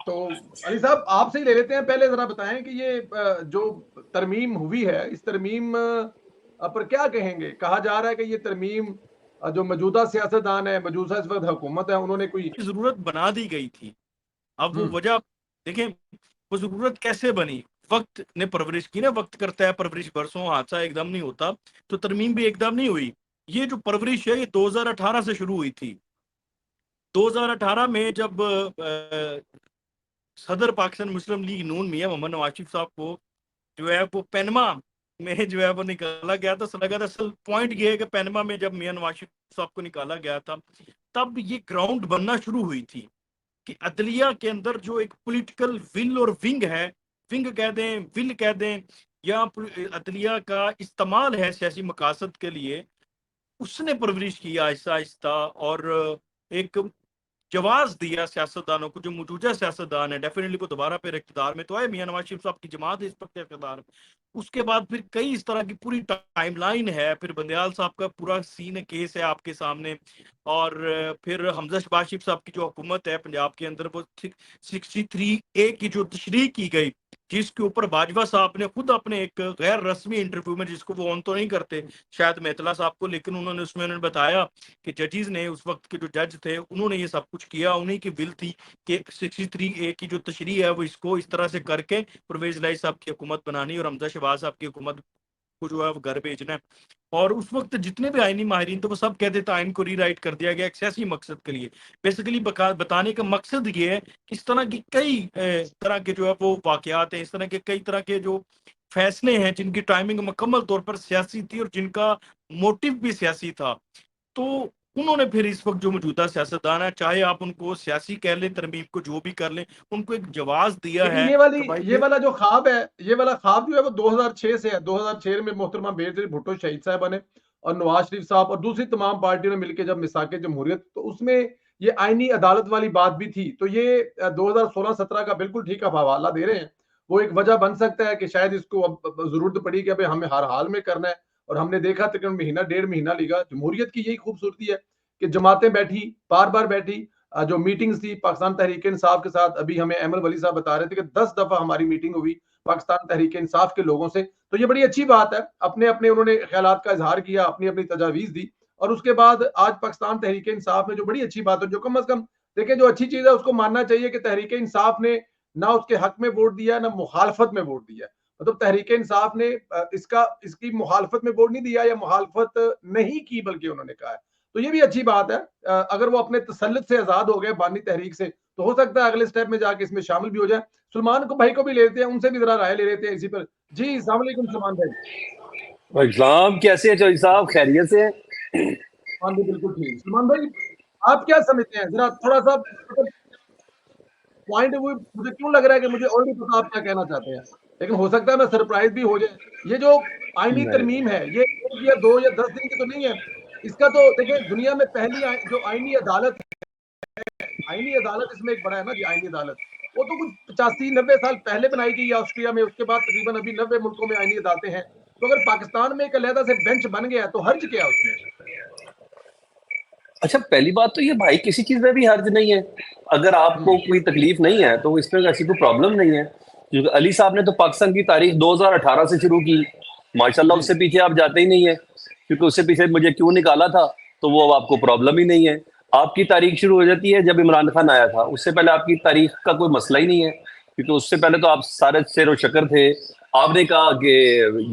तो अली साहब आपसे ही ले लेते हैं, पहले जरा बताएं कि ये जो तरमीम हुई है, इस तरमीम पर क्या कहेंगे? कहा जा रहा है कि ये तरमीम जो मौजूदा सियासतदान है, मौजूदा इस वक्त हुकूमत है, उन्होंने कोई जरूरत बना दी गई थी। अब वो हम्म वजह देखें, वो जरूरत कैसे बनी? वक्त ने परवरिश की ना, वक्त करता है परवरिश, बरसों, हादसा एकदम नहीं होता। तो तरमीम भी एकदम नहीं हुई। ये जो परवरिश है ये 2018 से शुरू हुई थी। 2018 में जब सदर पाकिस्तान मुस्लिम लीग नून मियां मोहम्मद नवाज शरीफ साहब को जो है वो पनामा में जो है वो निकाला गया था, लगा था असल पॉइंट ये है कि पनामा में जब मियां नवाज शरीफ साहब को निकाला गया था, तब ये ग्राउंड बनना शुरू हुई थी कि अदलिया के अंदर जो एक पॉलिटिकल विल और विंग है, विंग कह दें, विल कह दें, या अदलिया का इस्तेमाल है सियासी मकासद के लिए, उसने परवरिश की आहिस्ता आहिस्ता। और एक जवाब दिया सियासतदानों को, जो मौजूदा सियासतदान है, डेफिनेटली वो दोबारा फिर इख्तियार में तो आए, मियां नवाज शरीफ साहब की जमात है इस वक्त इख्तियार में। उसके बाद फिर कई इस तरह की पूरी टाइमलाइन है, फिर बंदयाल साहब का पूरा सीन केस है आपके सामने। और फिर हमजा शहबाज शरीफ साहब की जो हुकूमत है पंजाब के अंदर, वो 63A की जो तशरीह की गई, जिसके ऊपर बाजवा साहब ने खुद अपने एक गैर रस्मी इंटरव्यू में, जिसको वो ऑन तो नहीं करते शायद मेहतला साहब को, लेकिन उन्होंने उसमें उन्होंने बताया कि जजेस ने, उस वक्त के जो जज थे, उन्होंने ये सब कुछ किया, उन्हीं की विल थी कि 63A की जो तशरीह है वो इसको इस तरह से करके परवेज लाई साहब की हुकूमत बनानी और हमजा शहबाज साहब की हुकूमत को जो है वो घर भेजना है। और उस वक्त जितने भी आईनी माहिरीन थे वो सब कहते थे आइन को रीराइट कर दिया गया एक सियासी मकसद के लिए। बेसिकली बताने का मकसद ये है कि इस तरह की कई तरह के जो है वो वाकयात हैं, इस तरह के कई तरह के जो फैसले हैं जिनकी टाइमिंग मुकम्मल तौर पर सियासी थी और जिनका मोटिव भी सियासी था। तो उन्होंने फिर इस वक्त जो मौजूदा सियासतदान है, चाहे आप उनको सियासी कह लें, तरमीम को जो भी कर लें, उनको एक जवाब दिया लेकिन है ये वाली कि भाई ये वाला जो ख्वाब है, ये वाला ख्वाब जो है वो 2006 से है। 2006 में मोहतरमा बेनजीर भुट्टो शहीद साहब बने और नवाज शरीफ साहब और दूसरी तमाम पार्टियों ने मिलकर जब मिसाक जमहूरियत, तो उसमें ये आईनी अदालत वाली बात भी थी। तो ये 2016-17 का बिल्कुल ठीक आप हवाला दे रहे हैं। वो एक वजह बन सकता है कि शायद इसको अब जरूरत पड़ी कि हमें हमें हर हाल में करना है। और हमने देखा तकरीबन महीना डेढ़ महीना लिखा। जमहूरियत की यही खूबसूरती है कि जमातें बैठी, बार बार बैठी, जो मीटिंग्स थी पाकिस्तान तहरीक इंसाफ के साथ, अभी हमें अहमद वली साहब बता रहे थे कि 10 दफा हमारी मीटिंग हुई पाकिस्तान तहरीक इंसाफ के लोगों से। तो ये बड़ी अच्छी बात है, अपने अपने उन्होंने ख्यालात का इजहार किया, अपनी अपनी तजावीज दी। और उसके बाद आज पाकिस्तान तहरीक इंसाफ में जो बड़ी अच्छी बात है, जो कम अज कम देखिए जो अच्छी चीज है उसको मानना चाहिए कि तहरीक इंसाफ ने ना उसके हक में वोट दिया ना मुखालफत में वोट दिया। मतलब तहरीक इंसाफ ने इसकी मुखालफत में वोट नहीं दिया या मुखालफत नहीं की, बल्कि उन्होंने कहा है। तो ये भी अच्छी बात है। अगर वो अपने तसल्लुत से आजाद हो गए बानी तहरीक से, तो हो सकता है अगले स्टेप में जाके इसमें शामिल भी हो जाए। सलमान को भाई को भी लेते हैं, उनसे भी जरा राय ले लेते हैं इसी पर। जी अस्सलाम वालेकुम सलमान भाई। इस्लाम कैसे है चौधरी साहब, खैरियत से हैं? हाँ जी बिल्कुल ठीक। सलमान भाई आप क्या समझते हैं, जरा थोड़ा सा मतलब पॉइंट वो मुझे क्यों लग रहा है कि मुझे ऑलरेडी पता आप क्या कहना चाहते हैं, लेकिन हो सकता है मैं सरप्राइज भी हो जाए। ये जो आईनी नहीं, तरमीम है, ये 1 या 2 या 10 दिन की तो नहीं है। इसका तो देखिए दुनिया में पहली जो आईनी अदालत, आईनी अदालत इसमें एक बड़ा है ना जी। आईनी अदालत वो तो कुछ 85-90 साल पहले बनाई गई है ऑस्ट्रिया में। उसके बाद तकरीबन अभी 90 मुल्कों में आईनी अदालतें हैं। तो अगर पाकिस्तान में एक अलहदा से बेंच बन गया तो हर्ज क्या है उसमें? अच्छा पहली बात तो ये भाई किसी चीज में भी हर्ज नहीं है। अगर आपको कोई तकलीफ नहीं है तो इसमें ऐसी कोई प्रॉब्लम नहीं है, क्योंकि अली साहब ने तो पाकिस्तान की तारीख 2018 से शुरू की। माशाल्लाह जी उससे पीछे आप जाते ही नहीं है, क्योंकि उससे पीछे मुझे क्यों निकाला था तो वो अब आपको प्रॉब्लम ही नहीं है। आपकी तारीख शुरू हो जाती है जब इमरान खान आया था, उससे पहले आपकी तारीख का कोई मसला ही नहीं है, क्योंकि उससे पहले तो आप सारे शेर शक्र थे। आपने कहा कि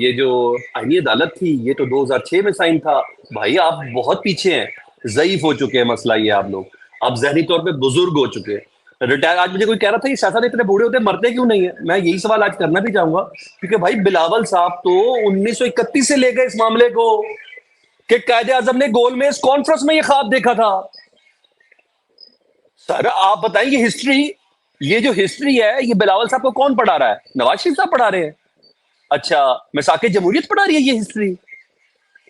ये जो आईनी अदालत थी ये तो 2006 में साइन था। भाई आप बहुत पीछे हैं, ज़ईफ हो चुके हैं। मसला ये आप लोग, आप जहनी तौर पे बुजुर्ग हो चुके हैं, रिटायर। आज मुझे कोई कह रहा था ये शासन इतने बूढ़े होते मरते क्यों नहीं है, मैं यही सवाल आज करना भी चाहूंगा। क्योंकि भाई बिलावल साहब तो 1931 से ले गए इस मामले को कि कायदे आजम ने गोलमेज कॉन्फ्रेंस में ये ख्वाब देखा था। सर आप बताइए हिस्ट्री, ये जो हिस्ट्री है ये बिलावल साहब को कौन पढ़ा रहा है? नवाज शरीफ साहब पढ़ा रहे हैं। अच्छा, मिसाके जमहूरियत पढ़ा रही है ये हिस्ट्री?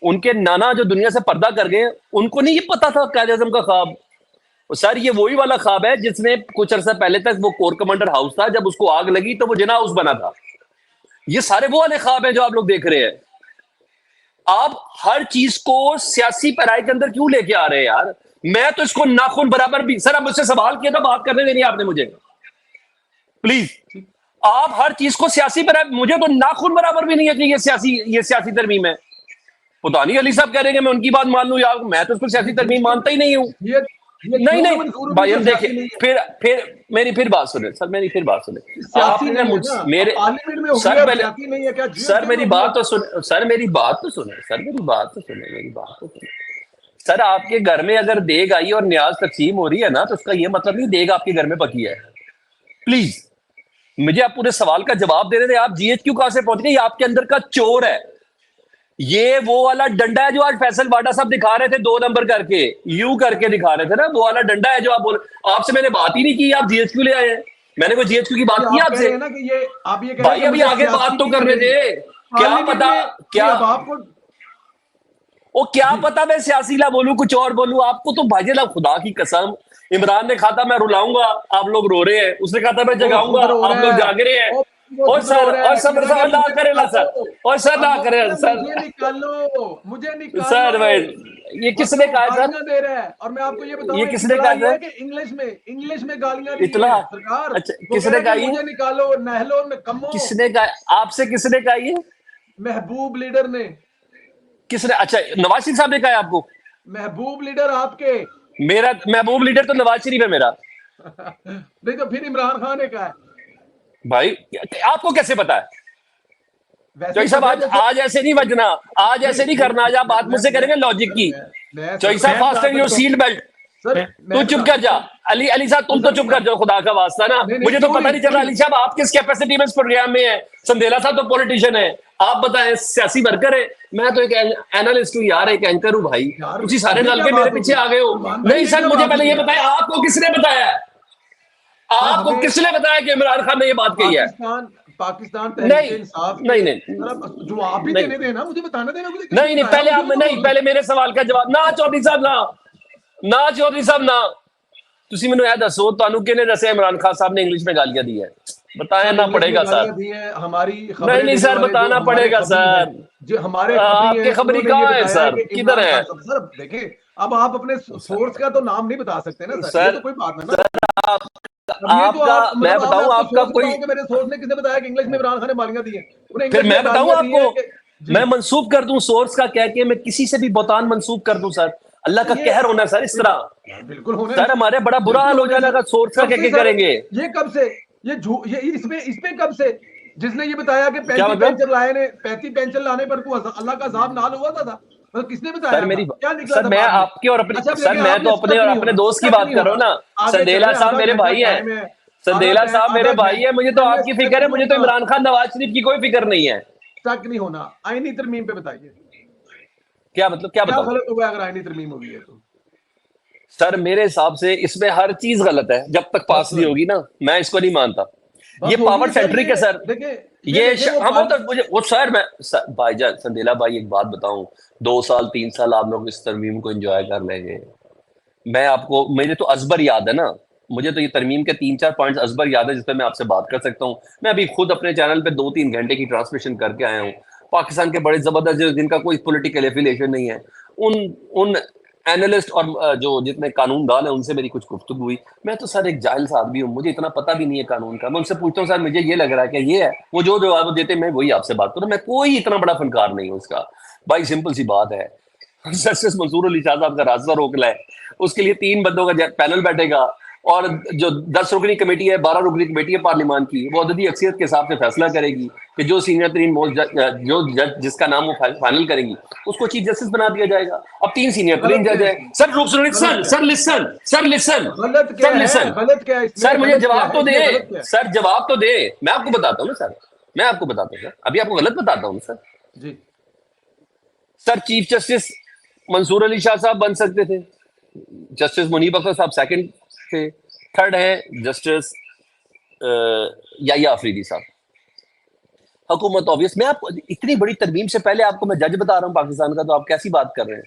उनके नाना जो दुनिया से पर्दा कर गए उनको नहीं ये पता था कायदे आजम का ख्वाब? सर ये वही वाला ख्वाब है जिसमें कुछ अरसा पहले तक वो कोर कमांडर हाउस था, जब उसको आग लगी तो वो जिना हाउस बना था। ये सारे वो वाले ख्वाब हैं जो आप लोग देख रहे हैं। आप हर चीज को सियासी पराई के अंदर क्यों लेके आ रहे हैं यार? मैं तो इसको नाखून बराबर भी। सर अब मुझसे सवाल किया था, बात करने देनी आपने मुझे। प्लीज आप हर चीज को सियासी पर, मुझे तो नाखून बराबर भी नहीं है कि ये सियासी तरमीम है। पता नहीं अली साहब कह रहे हैं कि मैं उनकी बात मान लूं यार, मैं तो उसको सियासी तरमीम मानता ही नहीं हूँ। नहीं नहीं भाई, हम देखिए फिर मेरी बात सुने सर, मेरी फिर बात सुने। आपने मुझसे मेरे सर पहले सर मेरी बात तो सुने, सर मेरी बात तो सुने, सर मेरी बात तो सुने, मेरी बात तो सुने। सर आपके घर में अगर देग आई और न्याज तकसीम हो रही है ना, तो उसका ये मतलब नहीं देग आपके घर में पकी है। प्लीज मुझे आप पूरे सवाल का जवाब दे रहे थे, आप जीएचक्यू कहां से पहुंच गए? ये आपके अंदर का चोर है। ये वो वाला डंडा है जो आज फैसल वाडा साहब दिखा रहे थे 2 नंबर करके, यू करके दिखा रहे थे ना, वो वाला डंडा है जो आप बोल। आपसे मैंने बात ही नहीं की, आप जीएचक्यू ले आए हैं। मैंने कोई जीएचक्यू की बात की आपसे? भाई अभी आगे बात तो करने दे। क्या पता क्या आपको, वो क्या पता मैं सियासी ला बोलूं कुछ और बोलूं। आपको तो भाई ना खुदा की कसम, इमरान ने कहा था मैं रुलाऊंगा, आप लोग रो रहे हैं। उसने कहा था मैं जगाऊंगा, आप लोग जाग रहे हैं। और सर ना करेला सर, और सर ना करेला सर, मुझे निकालो सर भाई ये किसने कहा सर? दे रहा है। और मैं आपको ये बताऊं, ये किसने कहा सर कि इंग्लिश में गालियां दी इतना? है सरकार। अच्छा किसने कहा ये? मुझे निकालो, नहलो कमो। किसने कहा आपसे? किसने कहा ये? महबूब लीडर ने। किसने? अच्छा नवाज शरीफ साहब ने कहा आपको? महबूब लीडर आपके? मेरा महबूब लीडर तो नवाज शरीफ है मेरा। नहीं तो फिर इमरान खान ने कहा है। भाई आपको कैसे पता है? चौधरी साहब आज ऐसे नहीं बजना, आज ऐसे नहीं करना। आज आप बात मुझसे करेंगे लॉजिक की। चौधरी साहब फास्टन योर सीट बेल्ट। तू चुप कर जा। अली साहब तुम तो चुप कर जाओ खुदा का वास्ता ना। मुझे तो पता नहीं चल रहा अली साहब आप किस कैपेसिटी में इस प्रोग्राम में है। संदेला साहब तो पॉलिटिशियन है, आप बताएं सियासी वर्कर है। मैं तो एक एनालिस्ट हूँ यार, एक एंकर हूँ भाई। उसी सारे नल के मेरे पीछे आ गए हो। नहीं सर मुझे पहले ये बताया आपको किसने बताया? आपको किसने बताया कि इमरान खान ने ये बात कही है? पाकिस्तान नहीं जवाब भी देने देना, मुझे बताना देना। नहीं पहले आप पहले मेरे सवाल का जवाब ना चौधरी साहब ना चौधरी साहब ना। ਤੁਸੀਂ ਮੈਨੂੰ ਇਹ ਦੱਸੋ ਤੁਹਾਨੂੰ ਕਿਹਨੇ ਦੱਸਿਆ इमरान खान साहब ने इंग्लिश में गालियां दी है? बताया ना पड़ेगा सर। हमारी नहीं सर बताना पड़ेगा सर। जो हमारे आपके खबरी कहाँ है सर? किधर है सर? देखिए अब आप अपने सोर्स का तो नाम नहीं बता सकते ना सर, तो कोई बात नहीं ना। आपका मैं बताऊं आपका कोई, मेरे सोर्स ने किसने बताया कि इंग्लिश में इमरान खान ने गालियां दी है? फिर मैं बताऊं आपको, मैं मंसूब कर दूं सोर्स का कह के, मैं किसी से भी बौतान मंसूब कर दूं सर। अल्लाह का कहर होना सर इस तरह। बिल्कुल होना सर, हमारे बड़ा बुरा हाल हो जाएगा अगर सोर्स का कह के करेंगे। ये कब से ये इसमें कब से जिसने ये बताया कि 35 पेंशन लाए ने 35 पेंशन लाने पर अल्लाह का अजाब नाल हुआ था? मतलब किसने बताया? सर मेरी क्या निकला सर, मैं आपके और अपने सर मैं तो अपने और अपने दोस्त की बात कर रहा हूँ ना। संदेला साहब मेरे भाई हैं, संदेला साहब मेरे भाई है। मुझे तो आपकी फिक्र है, मुझे तो इमरान खान नवाज शरीफ की कोई फिक्र नहीं है। शक नहीं होना। आईनी तरमीम पे बताइए क्या मतलब, क्या बताऊं? गलत हुआ अगर आईनी तरमीम हुई है तो? सर मेरे हिसाब से इसमें हर चीज गलत है जब तक पास नहीं होगी ना। मैं इसको नहीं मानता। ये पावर सेंट्रिक है सर। ये हम तो मुझे वो सर मैं भाईजान संदेला भाई एक बात बताऊं, 2 साल 3 साल आप लोग इस तरमीम को एंजॉय कर लेंगे। मैं आपको, मुझे तो अजबर याद है ना, मुझे तो ये तरमीम के 3-4 पॉइंट्स अजबर याद है जिस पे मैं आपसे बात कर सकता हूँ। मैं अभी खुद अपने चैनल पे 2-3 घंटे की ट्रांसमिशन करके आया हूँ। पाकिस्तान के बड़े जबरदस्त जिनका कोई पॉलिटिकल एफिलिएशन नहीं है, उन एनालिस्ट और जो जितने कानूनदान है उनसे मेरी कुछ गुफ्तगू हुई। मैं तो सर एक जाहिल सा आदमी हूँ, मुझे इतना पता भी नहीं है कानून का। मैं उनसे पूछता हूँ सर मुझे ये लग रहा है कि ये है, वो जो जवाब देते मैं वही आपसे बात करूँ। मैं कोई इतना बड़ा फनकार नहीं हूँ उसका भाई। सिंपल सी बात है, जस्टिस मंसूर अली शाह साहब का रास्ता रोक ले, उसके लिए 3 बंदों का पैनल बैठेगा और जो 10 रुकनी कमेटी है, 12 रुकनी कमेटी है पार्लियामान की, वो अददी अक्सरियत के हिसाब से फैसला करेगी कि जो सीनियर तरीन जो जज जिसका नाम वो फाइनल करेंगी उसको चीफ जस्टिस बना दिया जाएगा। अब 3 सीनियर तरीन जज है। सर लिसन सर मुझे जवाब तो दे सर, जवाब तो दे। मैं आपको बताता हूँ ना सर, मैं आपको बताता हूँ सर, अभी आपको गलत बताता हूँ sir ji. Sir chief justice Mansoor Ali Shah साहब बन सकते थे, जस्टिस मुनीब अख्तर साहब सेकंड थे, थर्ड है जस्टिस याहिया अफरीदी साहब। हुकूमत ऑब्वियस, मैं आपको इतनी बड़ी तरमीम से पहले आपको मैं जज बता रहा हूँ पाकिस्तान का, तो आप कैसी बात कर रहे हैं?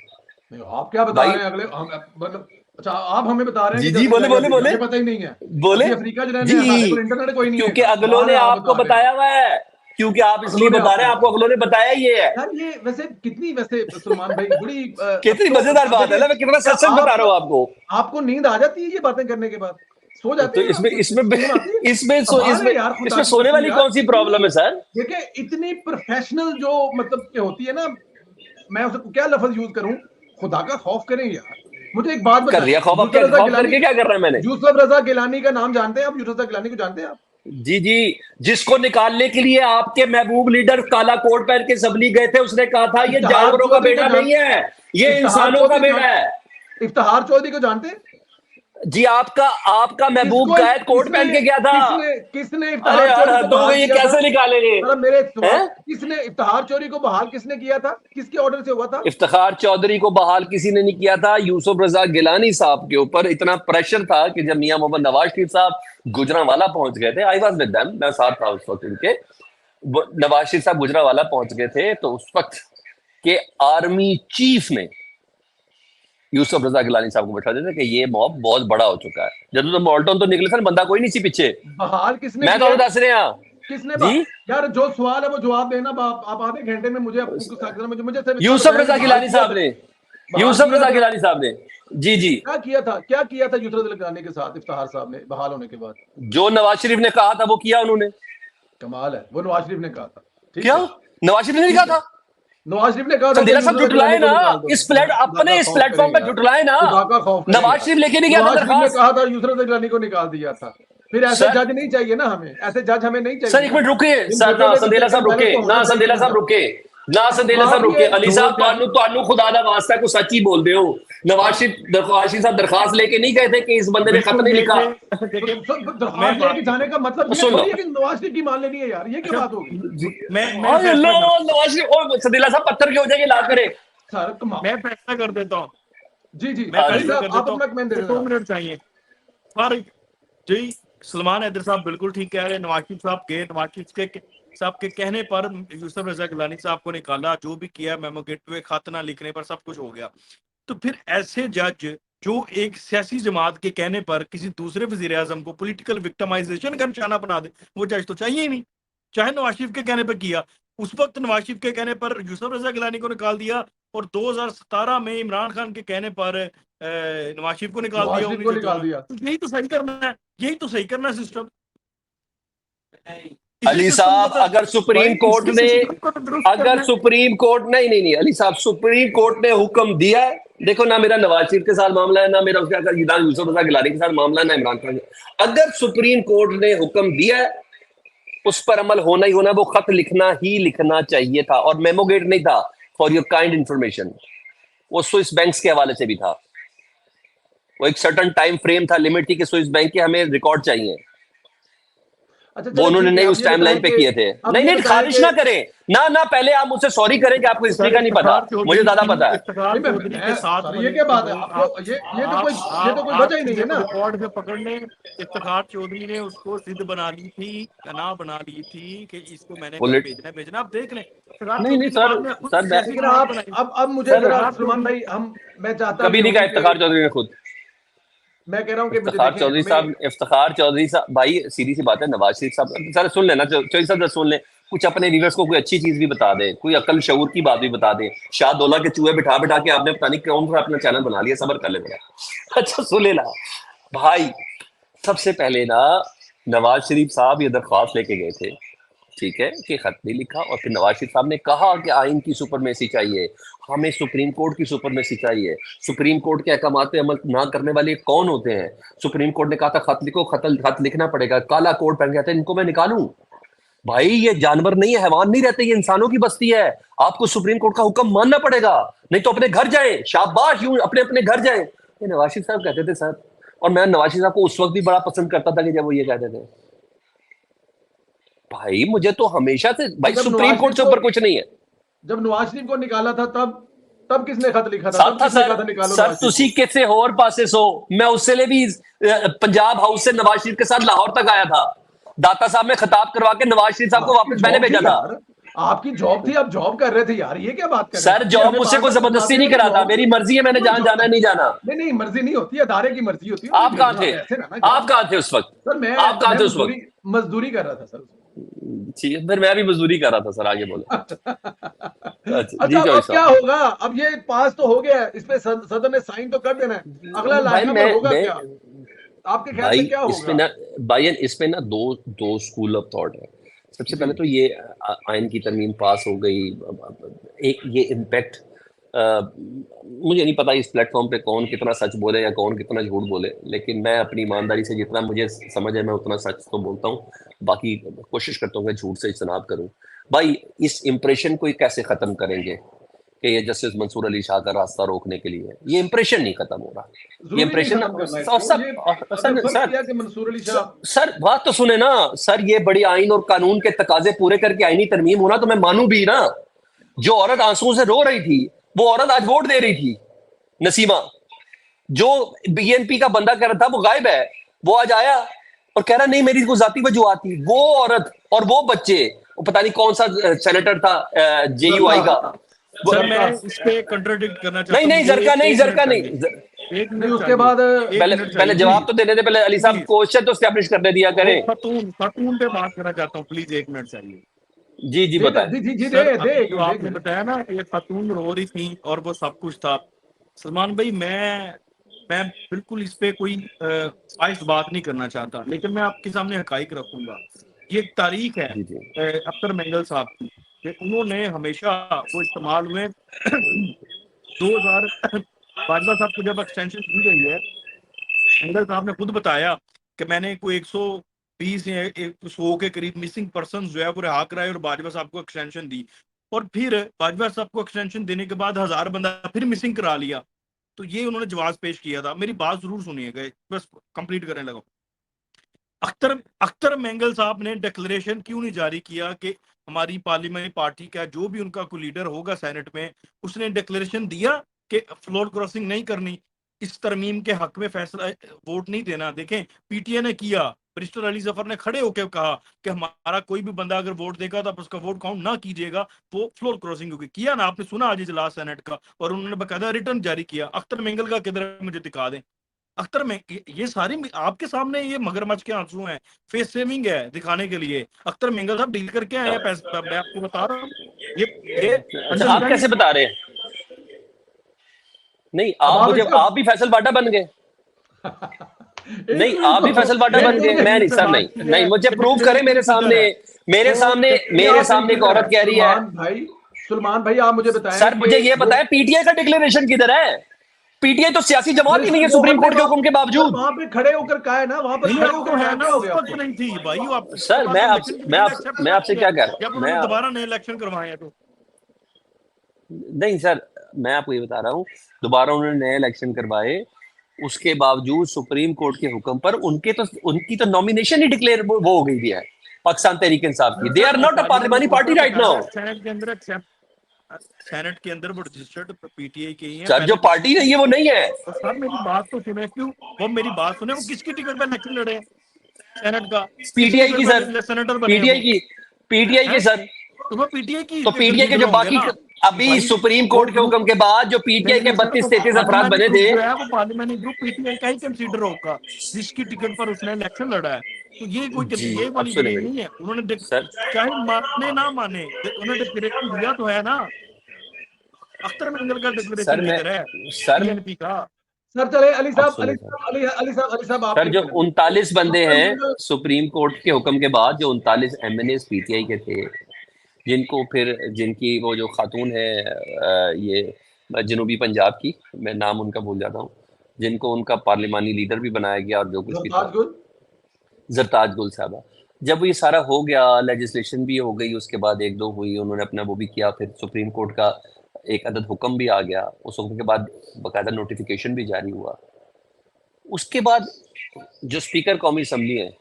आप क्या बता रहे हैं अगले मतलब? अच्छा आप हमें बता रहे हैं जी बोले पता ही नहीं है बोले अफ्रीका जो इंटरनेट कोई नहीं है, क्योंकि अगलों ने आपको बताया हुआ है, क्योंकि आप इसलिए बता रहे हैं, आपको अगलों ने बताया ये है यार। ये वैसे कितनी सलमान भाई बड़ी कितनी मजेदार बात है ना, मैं कितना सच बता रहा हूँ आपको। आपको नींद आ जाती है ये बातें करने के बाद? सो जाते तो हैं इसमें आपको इसमें सुकून आती है? इसमें कमाल है यार, खुदा इसमें की सोने कसम वाली यार, कौन सी प्रॉब्लम है सर? देखिए इतनी प्रोफेशनल जो मतलब कि होती है ना, मैं उसे क्या लफ्ज यूज करूं, खुदा का खौफ करें यार। मुझे एक बात कर बताएं, लिया खौफ, अब यूसुफ क्या रजा खौफ गिलानी, करके क्या कर रहा है मैंने? यूसुफ रजा गिलानी का नाम जानते हैं आप? यूसुफ रजा गिलानी को जानते हैं आप? जी जी, जिसको निकालने के लिए आपके महबूब लीडर काला कोट पहन के सबली गए थे, उसने कहा था ये इफ्तिहार जानवरों का चौधरी को बेटा नहीं है, ये इफ्तिहार इंसानों का चौधरी बेटा है। इफ्तिहार चौधरी को जानते हैं? जी, आपका आपका महबूब किसको गायद कोट किसने पहन के गया था। किसने किसने अरे इफ्तिहार यार, चौधरी को हद हो बहाल गई, ये किया था? कैसे निकालेंगे? जरा मेरे एक सवाल, हैं? किसने इफ्तिहार चौधरी को बहाल किसने किया था? किसके ऑर्डर से हुआ था? इफ्तिखार चौधरी को बहाल किसी ने नहीं किया था। यूसुफ रजा गिलानी साहब के ऊपर इतना प्रेशर था कि जब मियां मोहम्मद नवाज शरीफ साहब गुजरांवाला पहुंच गए थे, आई वाज विद देम, मैं साथ था उस वक्त उनके, नवाज शरीफ साहब गुजरांवाला पहुंच गए थे, तो उस वक्त के आर्मी चीफ ने यूसुफ रजा गिलानी साहब को बैठा देते कि ये मॉब बहुत बड़ा हो चुका है। जब तो मॉल्टन तो निकले थे, बंदा कोई नहीं सी पीछे। बहाल किसने मैं किया? तो दस रहे हैं किसने जी। यार जो सवाल है वो जवाब देना। आप आधे घंटे में मुझे मुझे मुझे सिर्फ इतना यूसुफ बताएं रजा कि गिलानी साहब ने, यूसुफ रजा गिलानी साहब ने, जी जी, क्या किया था? क्या किया था यूसुफ रजा गिलानी के साथ इफ्तिहार साहब ने बहाल होने के बाद? जो नवाज शरीफ ने कहा था वो किया उन्होंने। कमाल है, वो नवाज शरीफ ने कहा था। ठीक क्या है, नवाज शरीफ ने नहीं कहा था? नवाज शरीफ ने कहा था संदेला कि साहब यूसुफ रजा जुटलाए गिलानी को ना, निकाल दो। इस अपने इस प्लेटफॉर्म पे जुटलाए ना। खुदा का खौफ करें नवाज यार। शरीफ लेके नहीं गया था नवाज शरीफ ने दरखास्त। कहा था यूसुफ रजा गिलानी को निकाल दिया था। फिर ऐसे सर, जज नहीं चाहिए ना हमें, ऐसे जज हमें नहीं चाहिए सर एक ना। मिनट रुकिए इन सर, जजों ना में संदेला साहब रुके, बैलेंस तो ना होना चाहिए संदेला ना। साहब रुके, ना संदेला साहब रुके। अली साहब ਤੁਹਾਨੂੰ ਤੁਹਾਨੂੰ खुदा दा वास्ता को सच ही बोल दे हो। नवाज शरीफ साहब दरखास्त लेके नहीं गए थे कि इस बंदे ने खत नहीं लिखा। देखिए, दरखास्त लेके जाने का मतलब ये सुन लो। थोड़ी है कि नवाज शरीफ की मान लेनी है यार, ये क्या बात होगी? मैं हाय अल्लाह, नवाज शरीफ और संदेला साहब पत्थर के हो जाएंगे, ला करे। सर कमाल। मैं फैसला कर देता हूँ, जी जी, मैं अली फैसला कर साहब आप देता अपना हूँ। कमेंट दे 2 देना। मिनट चाहिए। पर जी, सलमान हैदर साहब बिल्कुल ठीक कह रहे हैं। नवाज शरीफ साहब गए, नवाज शरीफ के साहब के कहने पर यूसुफ रजा गिलानी साहब को निकाला, जो भी किया, मेमो गेटवे खत ना लिखने पर सब कुछ हो गया। तो फिर ऐसे जज जो एक सियासी जमात के कहने पर किसी दूसरे वजीर आजम को पॉलिटिकल विक्टिमाइजेशन का निशाना बना दे, वो जज तो चाहिए ही नहीं। चाहे नवाज शरीफ के कहने पर किया, उस वक्त नवाज शरीफ के कहने पर यूसुफ रजा गिलानी को निकाल दिया, और 2017 में इमरान खान के कहने पर नवाज शरीफ को निकाल दिया। यही तो सही करना है, यही तो सही करना है सिस्टम। अली साहब, अगर सुप्रीम कोर्ट ने, अगर सुप्रीम कोर्ट नहीं अली साहब, सुप्रीम कोर्ट ने हुक्म दिया है, देखो ना मेरा नवाज शरीफ के साथ मामला है, ना मेरा उसका यूसुफ रजा गिलानी के साथ मामला है, ना इमरान खान। अगर सुप्रीम कोर्ट ने हुक्म दिया है, उस पर अमल होना ही होना। वो खत लिखना ही लिखना चाहिए था, और मेमोगेट नहीं था, फॉर योर काइंड इंफॉर्मेशन। वो स्विस बैंक्स के हवाले से भी था। वो एक सर्टन टाइम फ्रेम था, लिमिट थी कि स्विस बैंक के हमें रिकॉर्ड चाहिए। अच्छा, वो उन्होंने नहीं उस टाइमलाइन पे किए थे। नहीं खारिज ना करें ना, पहले आप मुझसे सॉरी करें कि आपको हिस्ट्री का नहीं पता, मुझे ज्यादा पता है। ये क्या बात है? आपको ये तो कोई वजह ही नहीं है ना। रिकॉर्ड से पकड़ने इफ्तिखार चौधरी ने उसको जिद बना ली थी, बना ली थी कि इसको मैंने भेजना, आप देख लें। नहीं सर, अब मुझे जरा सलमान भाई, मैं चाहता कभी नहीं कहा इफ्तिखार चौधरी ने खुद। मैं कह रहा हूँ कि इफ्तिखार चौधरी साहब भाई, सीधी सी बात है, नवाज शरीफ साहब सर सुन लेना, चौधरी साहब सुन ले, कुछ अपने व्यूअर्स को कोई अच्छी चीज भी बता दे, कोई अकल शऊर की बात भी बता दे। शाहदौला के चूहे बिठा के आपने पता नहीं कौन सा अपना चैनल बना लिया, सबर कर ले मेरा। अच्छा सुन लेना भाई, सबसे पहले ना नवाज शरीफ साहब ये दरख्वास्त लेके गए थे, ठीक है, कि खत नहीं लिखा, और फिर नवाज शरीफ साहब ने कहा कि आइन की सुपरमेसी चाहिए, हमें सुप्रीम कोर्ट की सुपरमेसी चाहिए, सुप्रीम कोर्ट के अहकामात पे अमल ना करने वाले कौन होते हैं। सुप्रीम कोर्ट ने कहा था खत लिखो, खत लिखना पड़ेगा। काला कोर्ट पहन गया था, इनको मैं निकालूं? भाई ये जानवर नहीं है, हैवान नहीं रहते, ये इंसानों की बस्ती है। आपको सुप्रीम कोर्ट का हुक्म मानना पड़ेगा, नहीं तो अपने घर जाए, शाबाश, यूं अपने अपने घर जाए। ये नवाज शरीफ साहब कहते थे सर, और मैं नवाज शरीफ साहब को उस वक्त भी बड़ा पसंद करता था कि जब वो ये कहते थे। भाई मुझे तो हमेशा से भाई सुप्रीम कोर्ट से ऊपर कुछ नहीं है। जब नवाज शरीफ को निकाला था तब किसने खत लिखा था? सर तुसी किसी होर पासे सो, मैं उससे ले भी पंजाब हाउस से नवाज शरीफ के साथ लाहौर तक आया था, दाता साहब में खिताब करवा के नवाज शरीफ साहब को वापस मैंने भेजा था। आपकी जॉब थी, आप जॉब कर रहे थे यार, ये क्या बात कर रहे हैं? सर जॉब मुझसे कोई जबरदस्ती नहीं करा था, मेरी मर्जी है, मैंने जहां जाना है नहीं जाना। नहीं मर्जी नहीं होती, अदारे की मर्जी होती है। आप कहाँ थे? आप कहाँ थे उस वक्त? सर मैं आप कहाँ थे उस वक्त? मजदूरी कर रहा था सर। ठीक है, फिर मैं भी मजदूरी कर रहा था सर, आगे बोलो। अच्छा अब क्या होगा? अब ये पास तो हो गया, इस पे सदन ने साइन तो कर देना है, अगला लाइन पर होगा क्या? आपके ख्याल भाई से क्या इसमें होगा? ना इसमें ना दो स्कूल ऑफ थॉट है। सबसे जी पहले तो ये आयन की तरमीम पास हो गई। एक ये इम्पैक्ट मुझे नहीं पता इस प्लेटफॉर्म पे कौन कितना सच बोले या कौन कितना झूठ बोले, लेकिन मैं अपनी ईमानदारी से जितना मुझे समझ है मैं उतना सच तो बोलता हूँ। बाकी कोशिश करता हूँ कि झूठ से इज्तनाब करूँ। भाई इस इम्प्रेशन को कैसे खत्म करेंगे कि ये जस्टिस मंसूर अली शाह का रास्ता रोकने के लिए? ये इम्प्रेशन नहीं खत्म हो रहा। ये जरूरी नहीं इम्प्रेशन खत्म करना और इसको, सब ये और अगर सर फर्ज सर किया कि मंसूर अली शाह सर बात तो सुने ना सर। ये बड़ी आइन और कानून के तकाजे पूरे करके आईनी तरमीम होना तो मैं मानू भी ना। जो औरत आंसुओं से रो रही थी वो औरत आज वोट दे रही थी, नसीमा। जो बीएनपी का बंदा कर रहा था वो गायब है, वो आज आया और कह रहा नहीं मेरी को जाती वजूहत थी। वो औरत और वो बच्चे, वो पता नहीं कौन सा सेनेटर था जेयूआई का। सर मैं इस पे कंट्राडिक्ट करना नहीं चाहता हूँ, नहीं, मुझे जरका नहीं, एक मिनट जरका चाहिए, नहीं। एक नहीं, मिनट उसके चाहिए, बाद एक पहले मिनट पहले चाहिए जवाब जी, तो देने दे। पहले अली साहब प्लीज। क्वेश्चन तो स्टैब्लिश करने दिया वो करें। खतून पे बात करना चाहता हूँ, प्लीज एक मिनट चाहिए। जी जी दे बताएं। जी जी जी दे सर दे अभी एक जो मिनट आपने बताया ना ये खतून रो रही थी और वो सब कुछ था, सलमान भाई मैं बिल्कुल इस पे कोई आइस बात नहीं करना चाहता, लेकिन मैं आपके सामने हकाइक रखूंगा। ये एक तारीख है जी जी अख्तर मेंगल साहब की कि उन्होंने हमेशा वो इस्तेमाल हुए 2000 बाजवा साहब को जब एक्सटेंशन दी गई है, मेंगल साहब ने खुद बताया कि मैंने कोई 120 या 100 के करीब मिसिंग पर्सन जो है वो रिहा कराए और बाजवा साहब को एक्सटेंशन दी, और फिर बाजवा साहब को एक्सटेंशन देने के बाद 1000 बंदा फिर मिसिंग करा लिया। तो ये उन्होंने जवाब पेश किया था। मेरी बात जरूर सुनिएगा, बस कंप्लीट करने लगा। अख्तर अख्तर मेंगल साहब ने डिक्लेरेशन क्यों नहीं जारी किया कि हमारी पार्लियामेंट्री पार्टी का जो भी उनका कोई लीडर होगा सेनेट में, उसने डिक्लेरेशन दिया कि फ्लोर क्रॉसिंग नहीं करनी, इस तरमीम के हक में फैसला वोट नहीं देना। देखें पीटीए ने किया, बैरिस्टर अली जफर ने खड़े होकर कहा कि हमारा कोई भी बंदा अगर वोट देगा तो आप उसका वोट काउंट ना कीजिएगा, वो फ्लोर क्रॉसिंग होगी। किया ना, आपने सुना आज इजलास सेनेट का, और उन्होंने बकायदा रिटर्न जारी किया। अख्तर मेंगल का किधर है मुझे दिखा दें। अख्तर में ये सारी आपके सामने ये मगरमच्छ के आंसू हैं, फेस सेविंग है दिखाने के लिए। अख्तर मेंगल साहब डील करके आए हैं पैसे, मैं आपको बता रहा हूँ। ये अच्छा आप कैसे बता रहे हैं? नहीं अब आप इसका आप भी फैसल बाटा बन गए। एक नहीं मिनट आप भी तो फैसल बाटा बन एक गए। मिनट मैं नहीं सर, नहीं नहीं, मुझे प्रूव करें मेरे सामने। मेरे सामने मेरे आप सामने एक किधर औरत है कह रही है। सलमान भाई आप मुझे बताएं सर कि मुझे ये वो बताएं पीटीआई का डिक्लेरेशन किधर है? पीटीआई तो सियासी जमात ही नहीं बैरिस्टर है जौहर सुप्रीम ने कोर्ट के वहां हुक्म के सर बावजूद। वहां पे खड़े होकर कहा है ना, वहां पर नहीं, खड़े अब होकर तो कहा, है ना, क्या हो उस गया वक्त आपको? नहीं थी भाई, आपके सर पास तो इलेक्शन मैं कमीशन एक्सेप्ट मैं कर आपसे रही है क्या कह रहा जब हूं? मैं उन्होंने दोबारा नए इलेक्शन करवाए हैं। तो नहीं सर, मैं आपको ये बता रहा हूँ, दोबारा उन्होंने नए इलेक्शन करवाए, उसके बावजूद सुप्रीम कोर्ट के हुक्म पर उनकी तो नॉमिनेशन ही डिक्लेयर वो हो गई भी है पाकिस्तान तहरीक इंसाफ की। They are not a parliamentary party right now. Senate के अंदर सेनेट के अंदर वो रजिस्टर्ड पीटीआई के ही है सर जो पहले भी। पार्टी नहीं है वो नहीं है। तो सर मेरी बात तो सुने, क्यों वो मेरी बात सुने, वो किसकी टिकट पर इलेक्शन लड़े हैं सेनेट का, किस पीटीआई की टिकट सर, पर सेनेटर बने हैं पीटीआई वो? की, पीटीआई के हैं? सर। तो वो पीटीआई की तो पीटीआई के कंसीडर जो होंगे बाकी ना अभी भाई। सुप्रीम वो कोर्ट के ग्रुप हुक्म के बाद जो पीटीआई के नहीं सर, 32 वो 33 अफराद पार्लियामेंट्री बने ग्रुप थे। जो है वो पार्लियामेंट्री ग्रुप पीटीआई का ही कंसीडर होगा जिसकी टिकट पर उसने इलेक्शन लड़ा है। तो ये कोई जी ये अब वाली सुने दलील मेरी नहीं है। उन्होंने सर। चाहे माने ना माने, उन्होंने डिक्लेरेशन दिया तो है ना। अख्तर मंगल का सर डिक्लेरेशन मैं किधर है सर पीएनपी का? सर चले अब सुने सर। अली साहब सर आपके जो मिनट 39 बंदे अख्तर हैं मेंगल सुप्रीम कोर्ट के हुक्म के बाद, जो 39 एमएनए पीटीआई के थे, जिनको फिर जिनकी वो जो खातून है ये जनूबी पंजाब की, मैं नाम उनका भूल जाता हूँ, जिनको उनका पार्लिमानी लीडर भी बनाया गया और जो कुछ भी था, जरताज गुल जरताज गुल साहबा। जब ये सारा हो गया, लेजिस्लेशन भी हो गई, उसके बाद एक दो हुई, उन्होंने अपना वो भी किया, फिर सुप्रीम कोर्ट का एक अदद हुक्म भी आ गया, उस हुक्म के बाद बाकायदा नोटिफिकेशन भी जारी हुआ। उसके बाद जो स्पीकर कौमी असम्बली है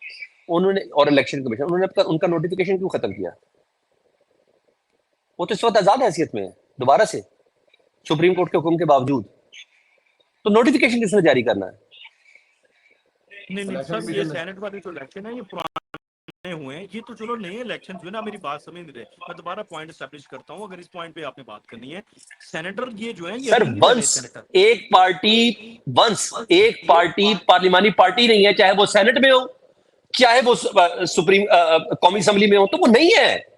उन्होंने और इलेक्शन कमीशन, उन्होंने उनका नोटिफिकेशन क्यों खत्म किया? वो तो इस वक्त आजाद हैसियत में है दोबारा से सुप्रीम कोर्ट के हुक्म के बावजूद। तो नोटिफिकेशन किसने जारी करना है? नहीं इलेक्शन सर, ये कमीशन ने। सेनेट वाले जो इलेक्शन है ये पुराने हुए हैं, ये तो चलो नए इलेक्शन हुए ना। मेरी बात समझ नहीं रहे, मैं दोबारा पॉइंट एस्टैब्लिश करता हूँ अगर इस पॉइंट पे आपने बात करनी है। सेनेटर ये जो है ये सर अभी नहीं बने वंस सेनेटर। एक पार्टी पार्लिमानी पार्टी नहीं है, चाहे वो सेनेट में हो, चाहे वो सुप्रीम कौमी असम्बली में हो, तो वो नहीं है।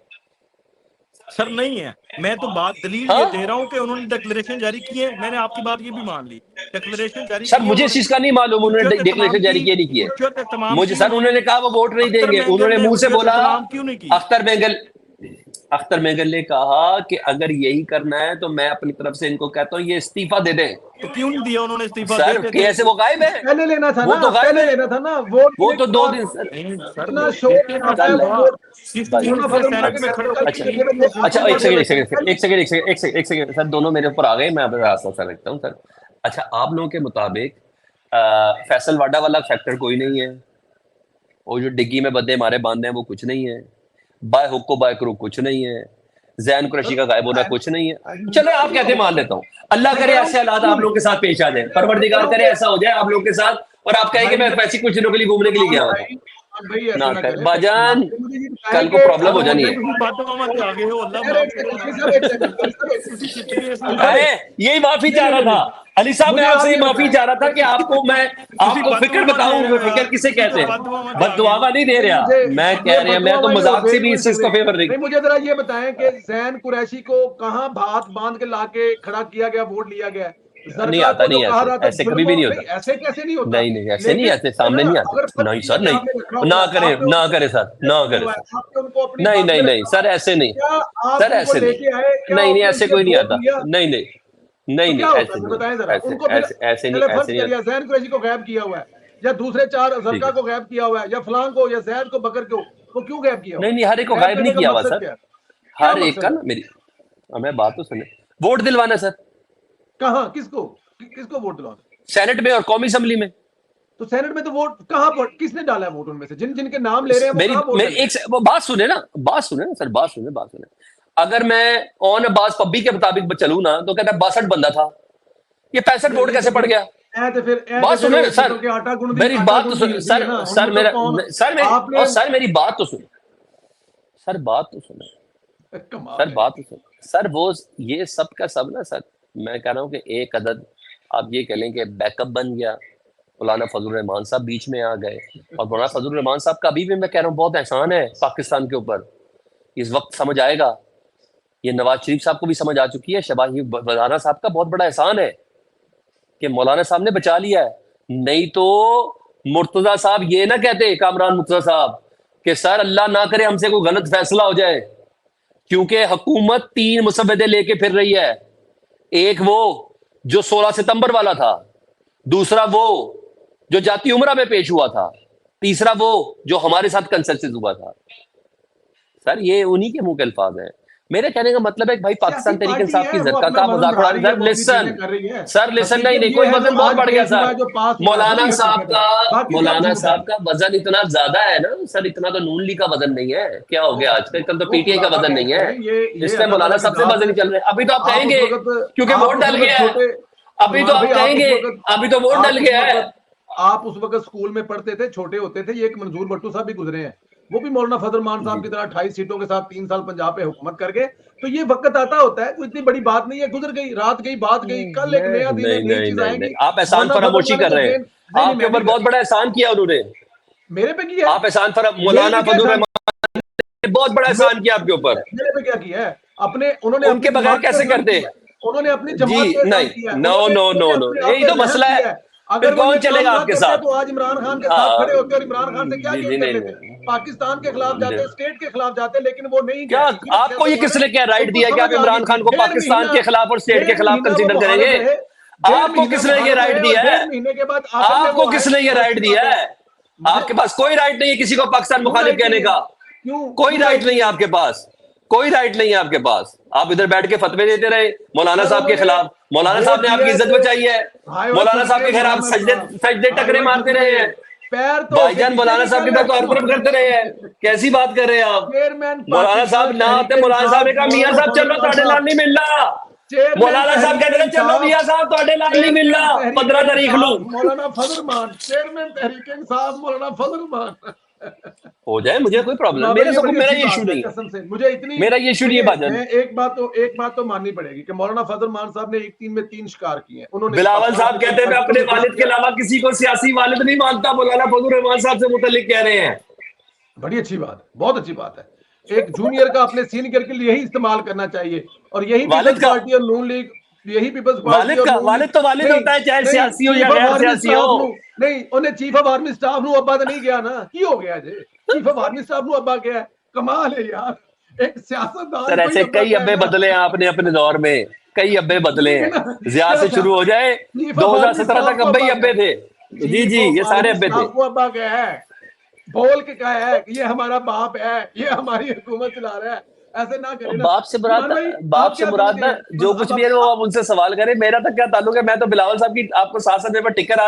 सर नहीं है, मैं तो बात दलील हाँ? ये दे रहा हूँ कि उन्होंने डिक्लेरेशन जारी की है, मैंने आपकी बात ये भी मान ली, डिक्लेरेशन जारी सर की है मुझे इस चीज का नहीं मालूम, उन्होंने डिक्लेरेशन जारी किया नहीं किया। हुज्जत तमाम मुझे की सर उन्होंने कहा वो वोट नहीं अख्तर देंगे, मैंगल उन्होंने ने मुंह से हुज्जत बोला, तमाम क्यों नहीं की? अख्तर मैंगल ने कहा कि अगर यही करना है तो मैं अपनी तरफ से इनको कहता हूँ ये इस्तीफा दे दें। तो क्यों नहीं दिया उन्होंने इस्तीफा? सर देते थे। कैसे वो गायब है, पहले लेना था वो ना, तो गायब पहले है, लेना था ना वोट वो के तो 2 बाद। दिन सर। नहीं सर, इतना वो शोर देते मचा है थे वो ना। वोट। जिस भाई, दिन से सेनेट में अच्छा खड़का अच्छा की एक सेकंड सर, दोनों मेरे ऊपर आ गए, मैं अब रास्ता सर रखता हूँ सर। अच्छा, आप लोगों के मुताबिक फैसल वाडा वाला फैक्टर कोई नहीं है, वो जो डिग्गी में बंदे हमारे बांधे हैं वो कुछ नहीं है, बाय हुक्को बाय क्रू कुछ नहीं है, जैन कुरैशी का गायब होना कुछ नहीं है। चलो आप कहते मान लेता हूँ, अल्लाह करे ऐसे हालात आप लोगों के साथ पेश आ जाए, परवरदिगार करे ऐसा हो जाए आप लोगों के साथ, और आप कहें कि मैं पैसे कुछ दिनों के लिए घूमने के लिए गया हुआ था। भाई ऐसे ना ना कर करें बाजान, मुझे ये बताएं कल को कि प्रॉब्लम हो जानी है। बातों में आगे हो, अल्लाह यार माफ एक करे। सेकंड सर, एक सेकंड सर, एक तुसी कितने सेकंड सर, अरे यही माफी चाह रहा था अली साहब, मैं मुझे आप आपसे ये ये माफी बताएं। चाह रहा था कि आपको मैं आपको फिक्र बताऊं, फिक्र किसे कहते हैं, बददुआवा नहीं दे रहा मैं, कह रहे हैं मैं तो मजाक से भी इस चीज को फेवर नहीं। नहीं, मुझे जरा ये बताएं कि जैन कुरैशी को कहां हाथ बांध के लाके खड़ा किया गया, वोट लिया गया? नहीं सरकार आता, को जो नहीं कहा ऐसे, रहा था ऐसे कभी भी नहीं होता, ऐसे कैसे नहीं होता? नहीं नहीं ऐसे नहीं, लेकिन ऐसे सामने ना, नहीं अगर आते, नहीं सर पत्नी नहीं, आपने रखा ना हुआ, करे आपने ना उनको करे सर, ना करे सर, आपने उनको अपनी नहीं बात नहीं में नहीं रखा सर ऐसे नहीं, क्या आप सर उनको ऐसे लेके आए? क्या नहीं नहीं आपने ऐसे उनसे कोई नहीं वोट आता, लिया? नहीं नहीं नहीं तो नहीं क्या होता ऐसे है, नहीं बताएं होता, जरा ऐसे उनको। फिर ऐसे ऐसे नहीं, चले फर्ज ऐसे नहीं करिए जैन कुरैशी को गायब किया हुआ है, या दूसरे 4 ठीक सरका है। को गायब किया हुआ है, या फलां को, या जैद को, बकर को, वो क्यों गायब किया हुआ नहीं है? नहीं हर एक को गायब गायब करने नहीं का किया हुआ मकसद सर, क्या है? क्या हर एक का मकसद ना है? मेरी, हमें बात तो सुने, वोट दिलवाना सर, कहाँ, किसको किसको वोट दिलाना? सेनेट में और कौमी असम्बली में। तो सेनेट में तो वोट कहाँ पर, किसने डाला है वोट? उनमें से जिन जिनके नाम ले रहे हैं वो मेरी कहाँ वोट मेरी डाले? वो बात सुने ना, बात सुने ना सर, बात सुने, बात सुने। अगर मैं ऑन अब्बास पब्बी के मुताबिक चलूं ना तो कहता है 62 बंदा था, ये 65 वोट कैसे पड़ गया? बात सुने ना सर, आटा गुंदी, मेरी आटा बात तो गुंदी सुन होती सर, है ना, सर उनमें मेरा तो कौन सर मेरी आपने और सर मेरी बात तो सुन, सर बात तो सुने, कमाल सर है। बात तो सुन सर, वो ये सब का सब ना सर, मैं कह रहा हूँ कि एक अदद आप ये कह लें कि बैकअप बन गया, मौलाना फजल रहमान साहब बीच में आ गए, और मौलाना फजल रहमान साहब का अभी भी मैं कह रहा हूँ बहुत एहसान है पाकिस्तान के ऊपर, इस वक्त समझ आएगा, ये नवाज शरीफ साहब को भी समझ आ चुकी है, शहबाज मौलाना साहब का बहुत बड़ा एहसान है कि मौलाना साहब ने बचा लिया है, नहीं तो मुर्तजा साहब ये ना कहते, कामरान मुर्तजा साहब, कि सर अल्लाह ना करे हमसे कोई गलत फैसला हो जाए, क्योंकि हुकूमत 3 मुसव्वदे लेके फिर रही है, एक वो जो 16 सितंबर वाला था, दूसरा वो जो जाती उमरा में पेश हुआ था, तीसरा वो जो हमारे साथ कंसेंसस हुआ था। सर ये उन्हीं के मुंह के अल्फाज हैं, मेरे कहने का मतलब है कि भाई पाकिस्तान तहरीक इंसाफ की जरका का मजाक उड़ा रहे हैं। सर लिसन, नहीं कोई वजन बहुत बढ़ गया सर, मौलाना साहब का वजन इतना ज्यादा है ना सर, इतना तो नून लीग का वजन नहीं है, क्या हो गया आजकल, कल तो पीटीआई का वजन नहीं है, इसलिए मौलाना साहब से वजन नहीं चल रहे। अभी तो आप कहेंगे क्योंकि वोट डल गया है, अभी तो आप कहेंगे अभी तो वोट डल गया है। आप उस वक्त स्कूल में पढ़ते थे, छोटे होते थे, ये एक मंजूर भट्टू साहब भी गुजरे हैं, वो भी मौलाना फजल मान साहब की तरह 28 सीटों के साथ 3 साल पंजाब पे हुकूमत कर गए। तो ये वक्त आता होता है, कोई इतनी बड़ी बात नहीं है, गुजर गई, रात गई, बात गई, कल एक नया दिन है, नई चीज आएगी। आप एहसान फरामोशी कर रहे हैं, आपके ऊपर बहुत बड़ा एहसान किया उन्होंने, मेरे पे किया आप एहसान मौलाना फजल रहमान ने बहुत बड़ा एहसान किया आपके ऊपर, मेरे पे क्या किया है? अपने उन्होंने उनके बगैर कैसे करते? उन्होंने अपनी जी जमात नहीं, नो यही तो मसला है, अगर कौन चलेगा आपके साथ? तो आज इमरान खान के साथ खड़े होते और इमरान खान से क्या गेम कर लेते? पाकिस्तान के खिलाफ जाते, स्टेट के खिलाफ जाते, लेकिन वो नहीं। क्या आपको ये किसने क्या राइट दिया कि आप इमरान खान को पाकिस्तान के खिलाफ और स्टेट के खिलाफ कंसीडर करेंगे? आपको किसने ये राइट दिया है? महीने के बाद आपको किसने ये राइट दिया है? आपके पास कोई राइट नहीं है किसी को पाकिस्तान मुखालिफ कहने का, कोई राइट नहीं है आपके पास, कोई राइट नहीं है आपके पास। आप इधर बैठ के फतवे देते रहे मौलाना साहब के खिलाफ, मौलाना साहब ने आपकी इज्जत बचाई है, मौलाना साहब के घर आप सजदे टकरे मारते रहे हैं, भाईजान मौलाना साहब के साथ हर तरफ करते रहे हैं, कैसी बात कर रहे हैं आप? मौलाना साहब ना आते, मौलाना साहब ने कहा मियां साहब चलो ਤੁਹਾਡੇ ਨਾਲ नहीं मिलना, मौलाना साहब कहते थे चलो मियां साहब ਤੁਹਾਡੇ ਨਾਲ नहीं मिलना 15 तारीख ਨੂੰ। मौलाना फजल मान चेयरमैन तहरीक इंसाफ मौलाना फजल मान हो जाए, मुझे कोई प्रॉब्लम, मेरा ये इशू नहीं है, मुझे इतनी मेरा ये इशू नहीं है भाजन। एक बात तो माननी पड़ेगी कि मौलाना फजल मान साहब ने 1 3 में 3 शिकार किए हैं। उन्होंने बिलावल साहब कहते हैं मैं अपने वालिद के अलावा किसी को सियासी वालिद नहीं मानता, मौलाना फजल रहमान साहब से मुतल्लिक कह रहे हैं। बड़ी अच्छी बात है, बहुत अच्छी बात है, एक जूनियर का अपने सीनियर के लिए यही इस्तेमाल करना चाहिए। और यही वालिद पीपल्स का पार्टी और नून लीग, यही पीपल्स पार्टी और नून वालिद लीग तो वालिद नहीं होता है, चाहे नहीं सियासी हो या चीफ ऑफ गैर आर्मी सियासी स्टाफ हो। ਨੂੰ ਨਹੀਂ ਉਹਨੇ ਚੀਫ ਆਫ ਆਰਮੀ ਸਟਾਫ ਨੂੰ ਅੱਬਾ ਤਾਂ ਨਹੀਂ ਗਿਆ ਨਾ, ਕੀ ਹੋ ਗਿਆ ਜੇ चीफ ऑफ आर्मी स्टाफ ਨੂੰ ਅੱਬਾ ਗਿਆ, कमाल है यार, एक सियासतदान सर को ही ऐसे अब्बा कई अब्बे कहेगा। बदले हैं आपने अपने दौर में, कई अब्बे बदले ठीक है हैं। ना, जिया से शुरू हो जाए, चीफ ऑफ आर्मी 2017 स्टाफ तक को अब्बे ही अब्बा अब्बे कहा, थे। जी चीफ जी, ऑफ ये सारे आर्मी अब्बे थे। स्टाफ को अब्बा क्या है, बोल के कहा है कि ये हमारा बाप है, ये हमारी हुकूमत चला रहा है, ऐसे ना करें ना। बाप से ईमान मुराद, भाई बाप आप से क्या मुराद समझते ना, हैं? जो बस कुछ अब भी है वो आप उनसे सवाल करें, मेरा तो क्या ताल्लुक है। मैं तो बिलावल साहब की आपको साथ साथ में टिकर आ